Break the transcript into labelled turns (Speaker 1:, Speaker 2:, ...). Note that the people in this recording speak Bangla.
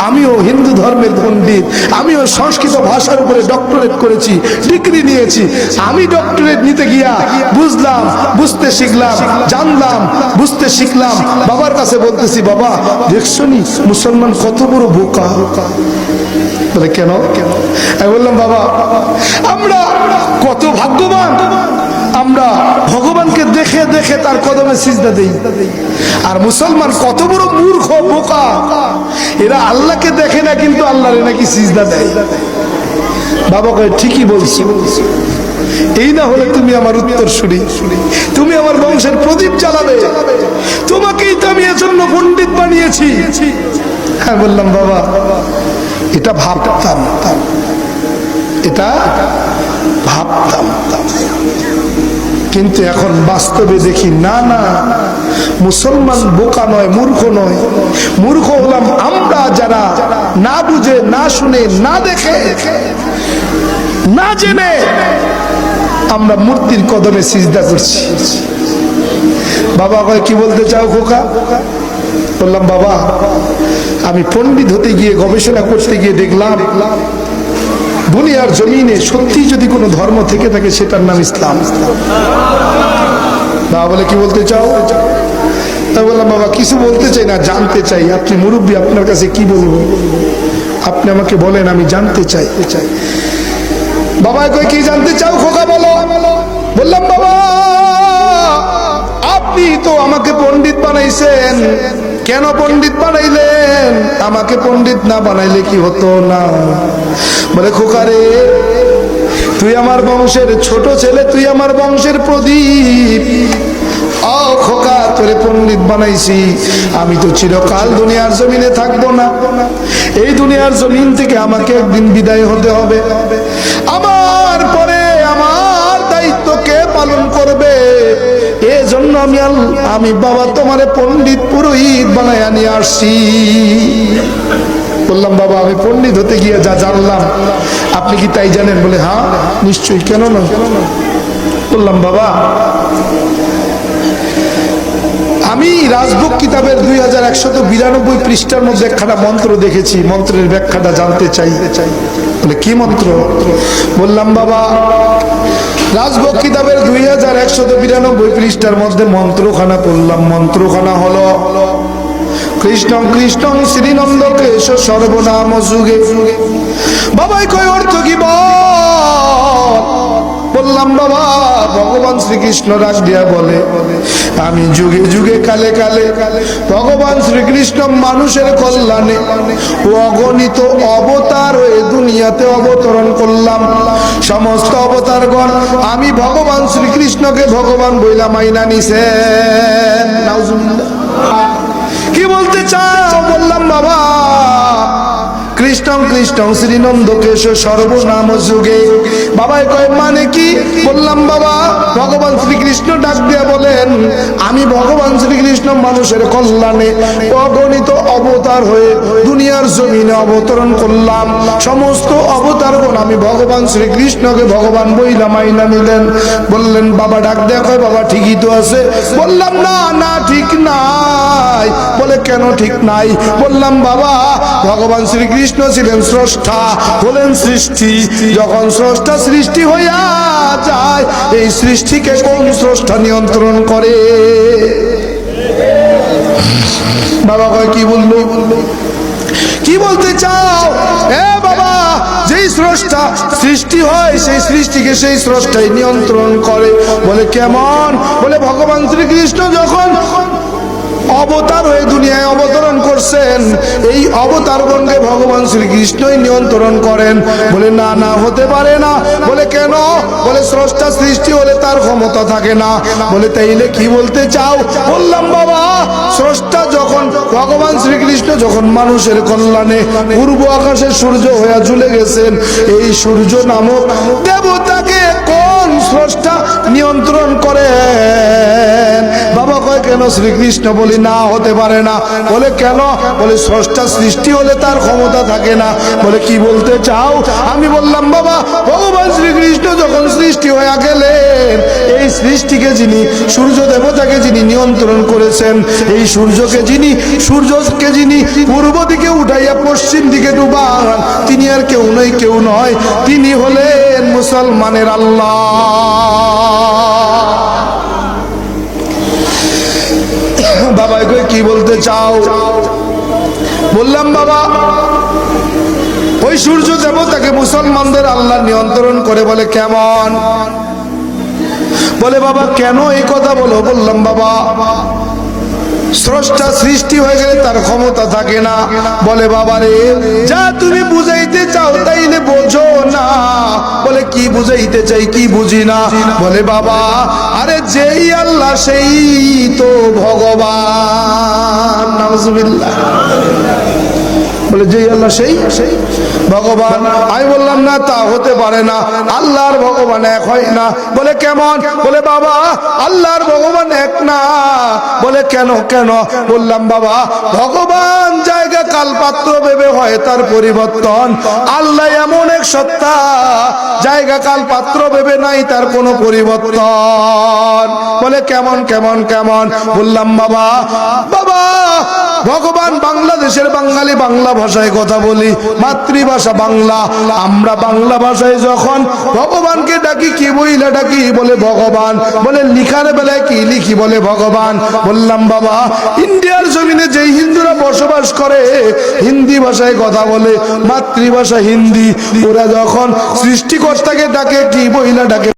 Speaker 1: আমিও হিন্দু ধর্মের পণ্ডিত, আমিও সংস্কৃত ভাষার উপরে ডক্টরেট করেছি, ডিগ্রি নিয়েছি। আমি ডক্টরেট নিতে গিয়া বুঝলাম, বুঝতে শিখলাম, জানলাম, বুঝতে শিখলাম। বাবার কাছে বলতেছি, বাবা দেখছো নি মুসলমান কত বড় বোকা। বলে কেন? আমি বললাম, বাবা আমরা কত ভাগ্যবান, আমরা ভগবানকে দেখে দেখে তার কদমে সিজদা দেই। আর মুসলমান কত বড় মূর্খ বোকা, এরা আল্লাহকে দেখে না কিন্তু আল্লাহরে নাকি সিজদা দেয়। বাবা কয় ঠিকই বলছি, এই না হলে তুমি আমার উত্তর শুনি, তুমি আমার বংশের প্রদীপ জ্বালাবে, তোমাকেই তো আমি এজন্য পণ্ডিত বানিয়েছি। হ্যাঁ বললাম, বাবা এটা ভাবতাম, এটা ভাবতাম, কিন্তু এখন বাস্তবে দেখি না না, মুসলমান বোকা নয়, মূর্খ নয়। মূর্খ হলাম আমরা যারা না বুঝে, না শুনে, না দেখে, না জেনে আমরা মূর্তির কদমে সিজদা করছি। বাবা কয় কি বলতে চাও খোকা? বললাম, বাবা আমি পণ্ডিত হতে গিয়ে, গবেষণা করতে গিয়ে দেখলাম দুনিয়ার জমিনে সত্যি যদি কোনো ধর্ম থেকে থাকে সেটার নাম ইসলাম। বাবা বলে কি বলতে চাও? তাই বললাম, বাবা কিছু বলতে চাই না, জানতে চাই। আপনি মুরব্বী, আপনার কাছে কি বলবো, আপনি আমাকে বলেন, আমি জানতে চাই। বাবা কই কি জানতে চাও খোকা বলো? বললাম, বাবা আপনি তো আমাকে পণ্ডিত বানাইছেন, কেন পণ্ডিত বানাইলেন? আমাকে পণ্ডিত না বানাইলে কি হতো না? বলে খোকা রে, তুই আমার বংশের ছোট ছেলে, তুই আমার বংশের প্রদীপ। ও খোকা, তোরে পণ্ডিত বানাইছি, আমি তো চিরকাল দুনিয়ার জমিনে থাকবো না। এই দুনিয়ার জমিন থেকে আমাকে একদিন বিদায় হতে হবে। আমার পরে আমার দায়িত্ব কে পালন করবে? এজন্য আমি বাবা তোমারে পণ্ডিত পুরোহিত বানাইয়া নিয়ে আসছি। বললাম, বাবা আমি পণ্ডিত হতে গিয়ে যা জানলাম আপনি কি তাই জানেন? বলে হ্যাঁ নিশ্চয়ই, কেন না? বললাম, বাবা আমি রাজভোগ কিতাবের 2192 পৃষ্ঠার মধ্যে একখানা মন্ত্র দেখেছি, মন্ত্রের ব্যাখ্যাটা জানতে চাই। বলে কি মন্ত্র? বললাম, বাবা রাজভোগ কিতাবের 2192 পৃষ্ঠার মধ্যে মন্ত্রখানা পড়লাম। মন্ত্রখানা হলো কৃষ্ণং কৃষ্ণং শ্রীনন্দ কেশ সর্বনাম যুগে। বাবাই কয় অর্থ কি বল? বললাম, বাবা ভগবান শ্রীকৃষ্ণ ডাক দিয়া বলে, আমি যুগে যুগে কালে কালে ভগবান শ্রীকৃষ্ণ মানুষের কল্যাণে অগণিত অবতার হয়ে দুনিয়াতে অবতরণ করলাম। সমস্ত অবতারগণ আমি ভগবান শ্রীকৃষ্ণকে ভগবান বইলা মাইনা নিছেন। নাউজুবিল্লাহ। কি বলতে চাও? বললাম, বাবা কৃষ্ণং কৃষ্ণং শ্রীনন্দ কেশ সর্বনাম যুগে। বাবাই কয় মানে কি? বললাম, বাবা ভগবান শ্রীকৃষ্ণ ডাক দিয়া বলেন, আমি ভগবান শ্রীকৃষ্ণ মানুষের কল্যাণে অগণিত অবতার হয়ে দুনিয়ার জমিনে অবতরণ করলাম। সমস্ত অবতারগণ আমি ভগবান শ্রীকৃষ্ণকে ভগবান বইলা মাইনা নিলেন। বললেন, বাবা ডাক দেয়া কয়, বাবা ঠিকই তো আছে। বললাম, না না ঠিক নাই। বলে কেন ঠিক নাই? বললাম, বাবা ভগবান শ্রীকৃষ্ণ ছিলেন স্রষ্টা, হলেন সৃষ্টি। যখন স্রষ্টা সৃষ্টি হইয়া যায়, এই সৃষ্টিকে কোন স্রষ্টা নিয়ন্ত্রণ করে? বাবা কয় কি বললো? কি বলতে চাও? এ বাবা যেই স্রষ্টা সৃষ্টি হয় সেই সৃষ্টিকে সেই স্রষ্টাই নিয়ন্ত্রণ করে। বলে কেমন? বলে ভগবান শ্রীকৃষ্ণ যখন অবতার হয়ে দুনিয়ায় অবতরণ করছেন, এই অবতারগণকে ভগবান শ্রীকৃষ্ণই নিয়ন্ত্রণ করেন। বলে না না হতে পারে না। বলে কেন? বলে স্রষ্টা সৃষ্টি হলে তার ক্ষমতা থাকে না। বলে তাইলে কি বলতে চাও? বললাম, বাবা স্রষ্টা যখন ভগবান শ্রীকৃষ্ণ যখন মানুষের কল্যাণে পূর্ব আকাশে সূর্য হয়ে ঝুলে গেছেন, এই সূর্য নামক দেবতাকে কোন কোন স্রষ্টা নিয়ন্ত্রণ করেন? বাবা কয় কেন শ্রীকৃষ্ণ? বলি না, হতে পারে না। বলে কেন? বলে স্রষ্টা সৃষ্টি হলে তার ক্ষমতা থাকে না। বলে কি বলতে চাও? আমি বললাম বাবা, ভগবান শ্রীকৃষ্ণ যখন সৃষ্টি হয়ে গেলেন, এই সৃষ্টিকে যিনি, সূর্য দেবতাকে যিনি নিয়ন্ত্রণ করেছেন, এই সূর্যকে যিনি পূর্ব দিকে উঠাইয়া পশ্চিম দিকে ডুবান, তিনি আর কেউ নয়, তিনি হলেন মুসলমানের আল্লাহ। বাবা কি বলতে চাও? বললাম বাবা, ওই সূর্য দেবতাকে মুসলমানদের আল্লাহ নিয়ন্ত্রণ করে। বলে কেমন? বলে বাবা কেন এই কথা বলো? বললাম বাবা, স্রষ্টা সৃষ্টি হয়ে গেলে তার ক্ষমতা থাকে না। বলে বাবা রে, যা তুমি বুঝাইতে চাও তাইলে বোঝো না। বলে কি বুঝাইতে চাই, কি বুঝি না? বলে বাবা, আরে যেই আল্লাহ সেই তো ভগবান। নাউজুবিল্লাহ। বলে যেই আল্লাহ সেই ভগবান। আমি বললাম না, তা হতে পারে না, আল্লাহর ভগবান এক হয় না। বলে কেমন? বলে বাবা, আল্লাহর ভগবান এক না। বলে কেন? বললাম বাবা, ভগবান জায়গা কাল পাত্র ভেবে হয় তার পরিবর্তন। আল্লাহ এমন এক সত্তা, জায়গা কাল পাত্র ভেবে নাই তার কোনো পরিবর্তন। বলে কেমন? বললাম বাবা, ভগবান বাংলাদেশের বাঙালি, বাংলা ভাষায় কথা বলি, মাতৃভাষা বাংলা। আমরা বাংলা ভাষায় যখন ভগবানকে ডাকি, কি বইলা ডাকি? বলে ভগবান। বলে লিখার বেলায় কি লিখি? বলে ভগবান। বললাম বাবা, ইন্ডিয়ার জমিনে যেই হিন্দুরা বসবাস করে, হিন্দি ভাষায় কথা বলে, মাতৃভাষা হিন্দি, ওরা যখন সৃষ্টিকর্তাকে ডাকে কি বইলা ডাকে?